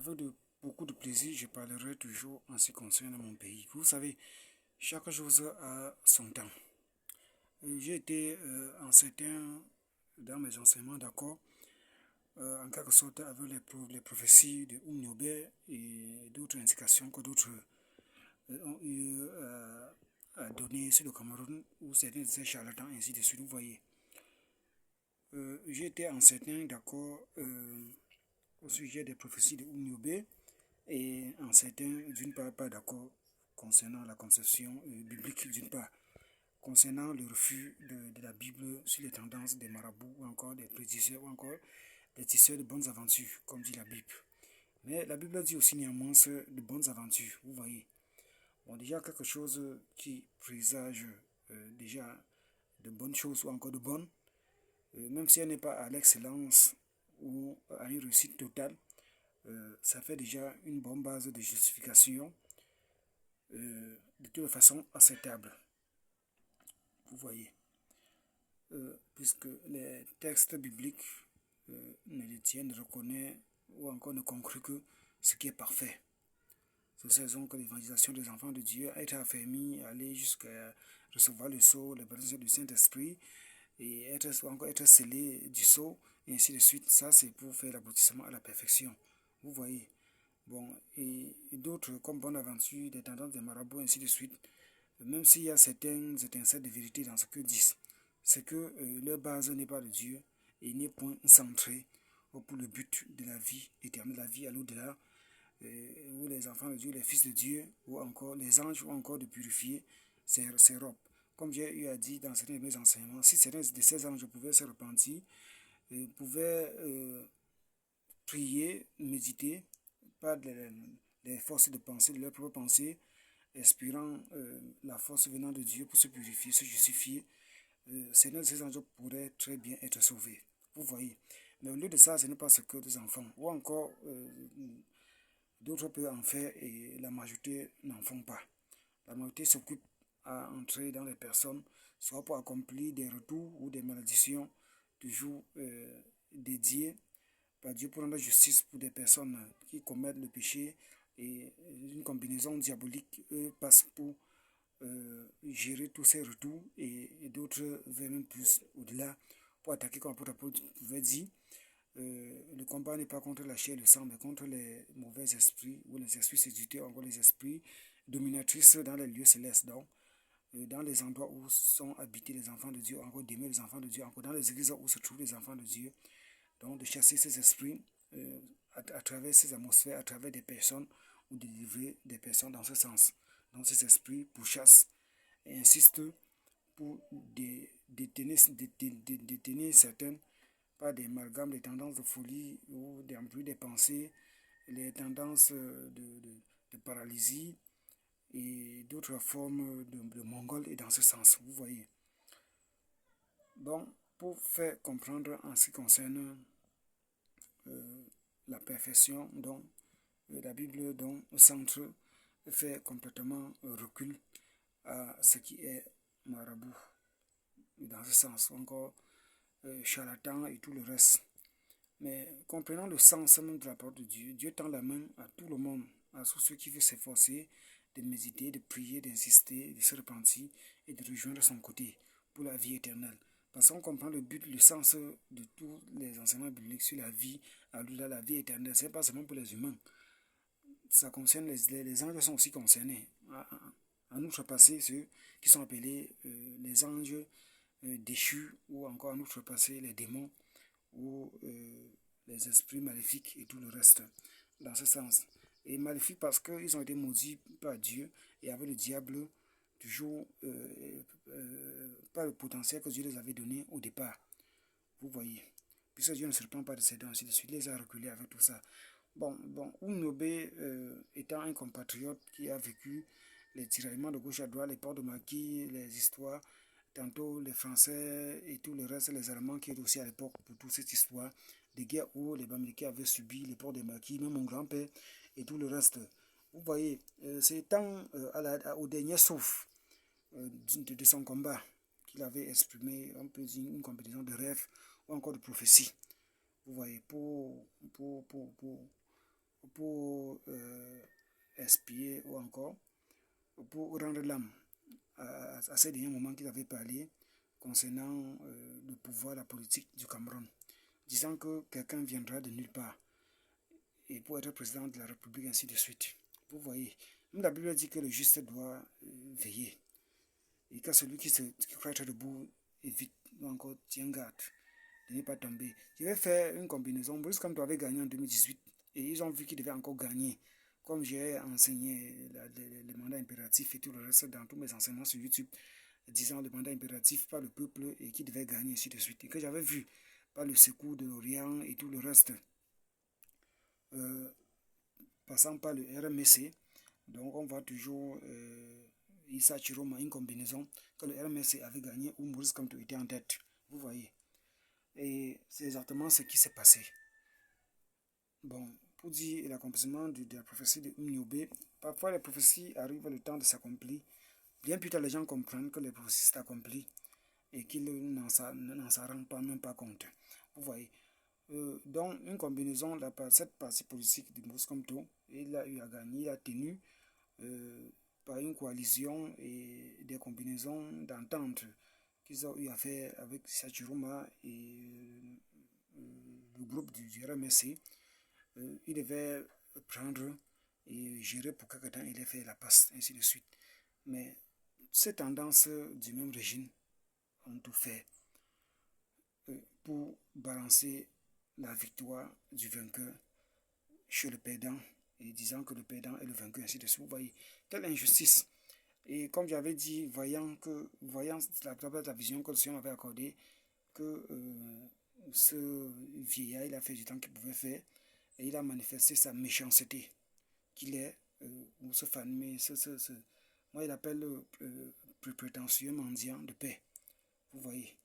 Avec beaucoup de plaisir, je parlerai toujours en ce qui concerne mon pays. Vous savez, chaque chose a son temps. J'ai été en certain dans mes enseignements d'accord, en quelque sorte avec les prophéties de Oumniobé et d'autres indications que d'autres ont eu à donner sur le Cameroun, où certains disaient charlatans, ainsi de suite, vous voyez. J'ai été en certain d'accord au sujet des prophéties de Oumniobé. Et en certains, d'une part, pas d'accord concernant la conception biblique, d'une part, concernant le refus de la Bible sur les tendances des marabouts, ou encore des prédicteurs, ou encore des tisseurs de bonnes aventures, comme dit la Bible. Mais la Bible dit aussi néanmoins de bonnes aventures, vous voyez. Bon, déjà quelque chose qui présage déjà de bonnes choses, ou encore de bonnes, même si elle n'est pas à l'excellence ou à une réussite totale, ça fait déjà une bonne base de justification de toute façon acceptable. Vous voyez, puisque les textes bibliques ne détiennent, ne reconnaissent ou encore ne concluent que ce qui est parfait. C'est cette raison que l'évangélisation des enfants de Dieu a été affermie, aller jusqu'à recevoir le sceau, la présence du Saint-Esprit et encore être scellé du sceau, et ainsi de suite. Ça, c'est pour faire l'aboutissement à la perfection. Vous voyez. Bon, et d'autres comme Bonaventure, des tendances des marabouts, ainsi de suite, même s'il y a certaines étincelles de vérité dans ce que disent, c'est que leur base n'est pas de Dieu et n'est point centrée pour le but de la vie éternelle, la vie à l'au-delà, où les enfants de Dieu, les fils de Dieu, ou encore les anges, ou encore de purifier ses robes. Comme j'ai eu à dire dans certains de mes enseignements, si certains de ces anges pouvaient se repentir, pouvaient prier, méditer, pas les forces de pensée, de leur propre pensée, espérant la force venant de Dieu pour se purifier, se justifier, certains de ces anges pourraient très bien être sauvés. Vous voyez. Mais au lieu de ça, ce n'est pas ce que des enfants. Ou encore, d'autres peuvent en faire et la majorité n'en font pas. La majorité s'occupe à entrer dans les personnes, soit pour accomplir des retours ou des malédictions, toujours dédiées par Dieu pour rendre justice pour des personnes qui commettent le péché, et une combinaison diabolique passe pour gérer tous ces retours, et d'autres veulent même plus au-delà pour attaquer, comme l'apôtre Paul pouvait dire. Le combat n'est pas contre la chair et le sang, mais contre les mauvais esprits ou les esprits séducteurs, encore les esprits dominatrices dans les lieux célestes. Donc, dans les endroits où sont habités les enfants de Dieu, encore d'aimer les enfants de Dieu, encore dans les églises où se trouvent les enfants de Dieu. Donc, de chasser ces esprits à travers ces atmosphères, à travers des personnes, ou de délivrer des personnes dans ce sens. Donc, ces esprits pourchassent et insistent pour détenir certaines par des amalgames, des tendances de folie ou des pensées, les tendances de paralysie et d'autres formes de mongols et dans ce sens, vous voyez. Donc, pour faire comprendre en ce qui concerne la perfection, donc la Bible donc centre fait complètement recul à ce qui est marabout, dans ce sens, encore charlatan et tout le reste. Mais comprenant le sens même de la parole de Dieu, Dieu tend la main à tout le monde, à tous ceux qui veulent s'efforcer de méditer, de prier, d'insister, de se repentir et de rejoindre son côté pour la vie éternelle. Parce qu'on comprend le but, le sens de tous les enseignements bibliques sur la vie, la vie éternelle. Ce n'est pas seulement pour les humains. Ça concerne les anges sont aussi concernés. En outrepassé, ceux qui sont appelés les anges déchus, ou encore en outrepassé les démons, ou les esprits maléfiques et tout le reste, dans ce sens. Et maléfiques parce qu'ils ont été maudits par Dieu et avec le diable, toujours pas le potentiel que Dieu les avait donné au départ. Vous voyez. Puisque Dieu ne se repent pas de ses dents, ainsi de suite, les a reculés avec tout ça. Bon, Oumniobé étant un compatriote qui a vécu les tiraillements de gauche à droite, les ports de maquis, les histoires, tantôt les Français et tout le reste, les Allemands qui étaient aussi à l'époque pour toute cette histoire, des guerres où les Américains avaient subi les ports de maquis, même mon grand-père et tout le reste. Vous voyez, c'est étant au dernier souffle de son combat qu'il avait exprimé, on peut dire, une combinaison de rêves ou encore de prophéties. Vous voyez, pour pour espier ou encore pour rendre l'âme à ces derniers moments qu'il avait parlé concernant le pouvoir, la politique du Cameroun, disant que quelqu'un viendra de nulle part et pour être président de la République, ainsi de suite. Vous voyez, même la Bible dit que le juste doit veiller et que celui qui croit être debout évite ou encore tient garde de ne pas tomber. Je vais faire une combinaison. Bruce Kamto avait gagné en 2018 et ils ont vu qu'il devait encore gagner. Comme j'ai enseigné le mandat impératif et tout le reste dans tous mes enseignements sur YouTube, disant le mandat impératif par le peuple et qui devait gagner, ainsi de suite. Et que j'avais vu par le secours de l'Orient et tout le reste, passant par le RMC. Donc on va toujours Issa Chiroma, une combinaison que le RMC avait gagné où Maurice Kamto était en tête. Vous voyez. Et c'est exactement ce qui s'est passé. Bon, pour dire l'accomplissement de la prophétie de Mniobe, parfois les prophéties arrivent le temps de s'accomplir. Bien plus tard, les gens comprennent que les prophéties s'accomplissent et qu'ils n'en s'en rendent pas, même pas compte. Vous voyez. Donc, une combinaison, cette partie politique de Maurice Kamto, il a eu à gagner, il a tenu par une coalition et des combinaisons d'entente qu'ils ont eu à faire avec Sachiruma et le groupe du RMSC. Il devait prendre et gérer pour quelque temps, il a fait la passe, ainsi de suite. Mais ces tendances du même régime ont tout fait pour balancer la victoire du vainqueur chez le perdant et disant que le perdant est le vainqueur, ainsi de suite. Vous voyez, quelle injustice. Et comme j'avais dit, voyant la vision que le Seigneur m'avait accordée, que ce vieillard, il a fait du temps qu'il pouvait faire, et il a manifesté sa méchanceté, qu'il est, ou ce fameux, moi il appelle prétentieux mendiant de paix. Vous voyez.